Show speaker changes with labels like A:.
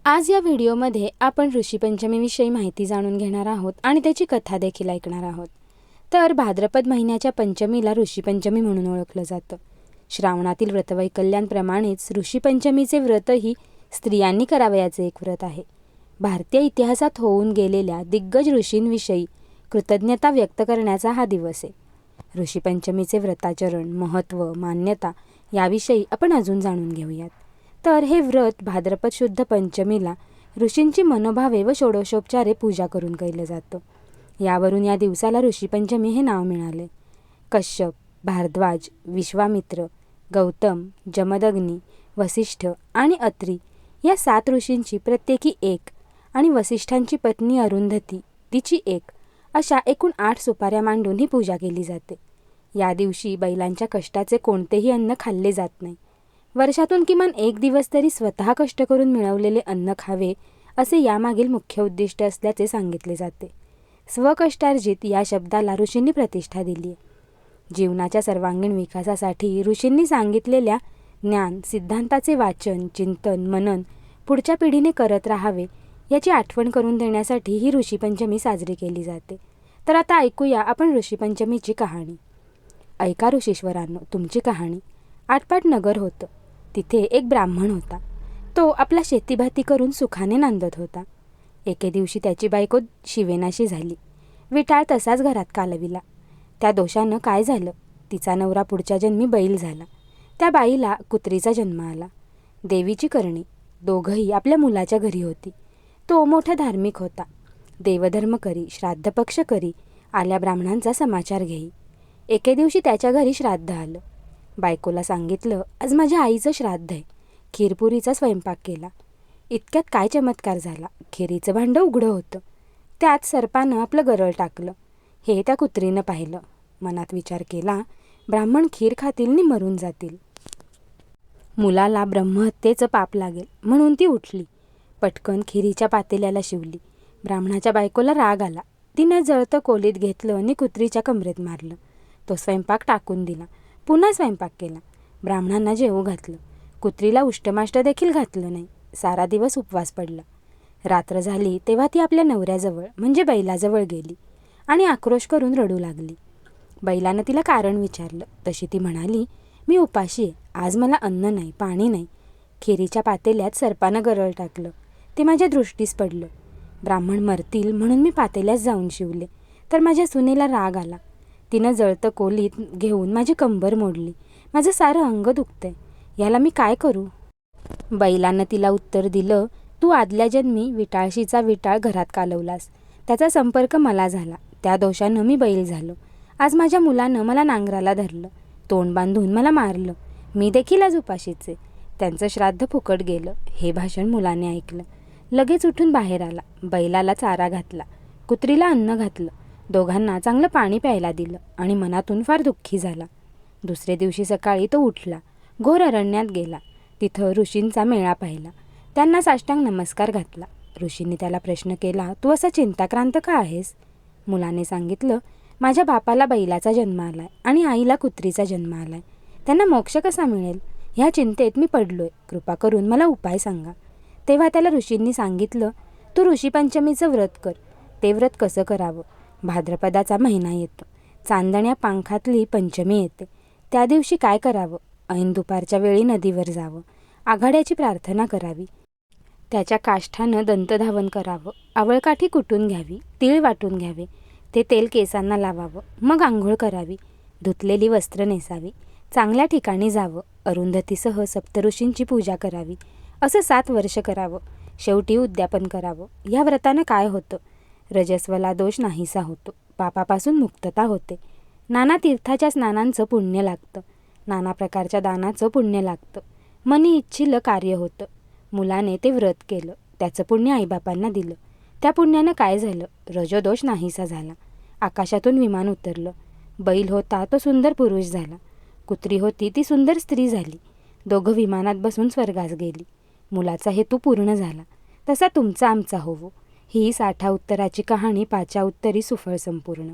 A: आज या व्हिडिओमध्ये आपण ऋषीपंचमीविषयी माहिती जाणून घेणार आहोत आणि त्याची कथा देखील ऐकणार आहोत. तर भाद्रपद महिन्याच्या पंचमीला ऋषीपंचमी म्हणून ओळखलं जातं. श्रावणातील व्रतवैकल्यांप्रमाणेच ऋषीपंचमीचे व्रतही स्त्रियांनी करावयाचे एक व्रत आहे. भारतीय इतिहासात होऊन गेलेल्या दिग्गज ऋषींविषयी कृतज्ञता व्यक्त करण्याचा हा दिवस आहे. ऋषीपंचमीचे व्रताचरण, महत्त्व, मान्यता याविषयी आपण अजून जाणून घेऊयात. तर हे व्रत भाद्रपद शुद्ध पंचमीला ऋषींची मनोभावे व षोडशोपचारे पूजा करून केलं जातं. यावरून या दिवसाला ऋषीपंचमी हे नाव मिळाले. कश्यप, भारद्वाज, विश्वामित्र, गौतम, जमदग्नी, वसिष्ठ आणि अत्री या 7 ऋषींची प्रत्येकी एक आणि वसिष्ठांची पत्नी अरुंधती तिची एक अशा एकूण 8 सुपाऱ्या मांडून ही पूजा केली जाते. या दिवशी बैलांच्या कष्टाचे कोणतेही अन्न खाल्ले जात नाही. वर्षातून किमान एक दिवस तरी स्वतः कष्ट करून मिळवलेले अन्न खावे असे यामागील मुख्य उद्दिष्ट असल्याचे सांगितले जाते. स्वकष्टार्जित या शब्दाला ऋषींनी प्रतिष्ठा दिली आहे. जीवनाच्या सर्वांगीण विकासासाठी ऋषींनी सांगितलेल्या ज्ञान सिद्धांताचे वाचन, चिंतन, मनन पुढच्या पिढीने करत राहावे याची आठवण करून देण्यासाठी ही ऋषीपंचमी साजरी केली जाते. तर आता ऐकूया आपण ऋषीपंचमीची कहाणी. ऐका ऋषीश्वरांनो, तुमची कहाणी. आटपाट नगर होतं. तिथे एक ब्राह्मण होता. तो आपला शेतीभाती करून सुखाने नांदत होता. एके दिवशी त्याची बायको शिवेनाशी झाली. विटाळ तसाच घरात कालविला. त्या दोषानं काय झालं? तिचा नवरा पुढच्या जन्मी बैल झाला. त्या बाईला कुत्रीचा जन्म आला. देवीची करणी. दोघंही आपल्या मुलाच्या घरी होती. तो मोठा धार्मिक होता. देवधर्म करी, श्राद्धपक्ष करी, आल्या ब्राह्मणांचा समाचार घेई. एके दिवशी त्याच्या घरी श्राद्ध आलं. बायकोला सांगितलं, आज माझ्या आईचं श्राद्ध आहे. खीरपुरीचा स्वयंपाक केला. इतक्यात काय चमत्कार झाला. खिरीचं भांडं उघडं होतं. त्यात सर्पानं आपलं गरळ टाकलं. हे त्या कुत्रीनं पाहिलं. मनात विचार केला, ब्राह्मण खीर खातील नि मरून जातील. मुलाला ब्रह्महत्येचं पाप लागेल म्हणून ती उठली. पटकन खिरीच्या पातेल्याला शिवली. ब्राह्मणाच्या बायकोला राग आला. तिनं जळतं कोलीत घेतलं आणि कुत्रीच्या कमरेत मारलं. तो स्वयंपाक टाकून दिला. पुन्हा स्वयंपाक केला. ब्राह्मणांना जेवू घातलं. कुत्रीला उष्टमाष्ट देखील घातलं नाही. सारा दिवस उपवास पडला. रात्र झाली तेव्हा ती आपल्या नवऱ्याजवळ म्हणजे बैलाजवळ गेली आणि आक्रोश करून रडू लागली. बैलानं तिला कारण विचारलं. तशी ती म्हणाली, मी उपाशी आहे. आज मला अन्न नाही, पाणी नाही. खिरीच्या पातेल्यात सर्पानं गरळ टाकलं. ते माझ्या दृष्टीस पडलं. ब्राह्मण मरतील म्हणून मी पातेल्यास जाऊन शिवले. तर माझ्या सुनेला राग आला. तिनं जळतं कोलीत घेऊन माझी कंबर मोडली. माझं सारं अंग दुखतंय. याला मी काय करू? बैलानं तिला उत्तर दिलं, तू आदल्या जन्मी विटाळशीचा विटाळ घरात कालवलास. त्याचा संपर्क मला झाला. त्या दोषानं मी बैल झालो. आज माझ्या मुलानं मला नांगराला धरलं. तोंड बांधून मला मारलं. मी देखील आज उपाशीच आहे. त्यांचं श्राद्ध फुकट गेलं. हे भाषण मुलाने ऐकलं. लगेच उठून बाहेर आला. बैलाला चारा घातला. कुत्रीला अन्न घातलं. दोघांना चांगलं पाणी प्यायला दिलं आणि मनातून फार दुःखी झाला. दुसरे दिवशी सकाळी तो उठला. घोर अरण्यात गेला. तिथं ऋषींचा मेळा पाहिला. त्यांना साष्टांग नमस्कार घातला. ऋषींनी त्याला प्रश्न केला, तू असा चिंताक्रांत का आहेस? मुलाने सांगितलं, माझ्या बापाला बैलाचा जन्म आलाय आणि आईला कुत्रीचा जन्म आलाय. त्यांना मोक्ष कसा मिळेल? ह्या चिंतेत मी पडलोय. कृपा करून मला उपाय सांगा. तेव्हा त्याला ऋषींनी सांगितलं, तू ऋषीपंचमीचं व्रत कर. ते व्रत कसं करावं? भाद्रपदाचा महिना येतो. चांदण्या पांखातली पंचमी येते. त्या दिवशी काय करावं? ऐन दुपारच्या वेळी नदीवर जावं. आघाड्याची प्रार्थना करावी. त्याच्या काष्ठानं दंतधावन करावं. आवळकाठी कुटून घ्यावी. तीळ वाटून घ्यावे. ते तेल केसांना लावावं. मग आंघोळ करावी. धुतलेली वस्त्र नेसावी. चांगल्या ठिकाणी जावं. अरुंधतीसह सप्तऋषींची पूजा करावी. असं 7 वर्ष करावं. शेवटी उद्यापन करावं. या व्रतानं काय होतं? रजस्वला दोष नाहीसा होतो. पापापासून मुक्तता होते. नाना तीर्थाच्या स्नानांचं पुण्य लागतं. नाना प्रकारच्या दानाचं पुण्य लागतं. मनी इच्छिलं कार्य होतं. मुलाने ते व्रत केलं. त्याचं पुण्य आईबापांना दिलं. त्या पुण्यानं काय झालं? रजोदोष नाहीसा झाला. आकाशातून विमान उतरलं. बैल होता तो सुंदर पुरुष झाला. कुत्री होती ती सुंदर स्त्री झाली. दोघं विमानात बसून स्वर्गास गेली. मुलाचा हेतू पूर्ण झाला. तसा तुमचा आमचा होवो. ही 60 उत्तराची कहाणी 5 उत्तरी सुफळ संपूर्ण.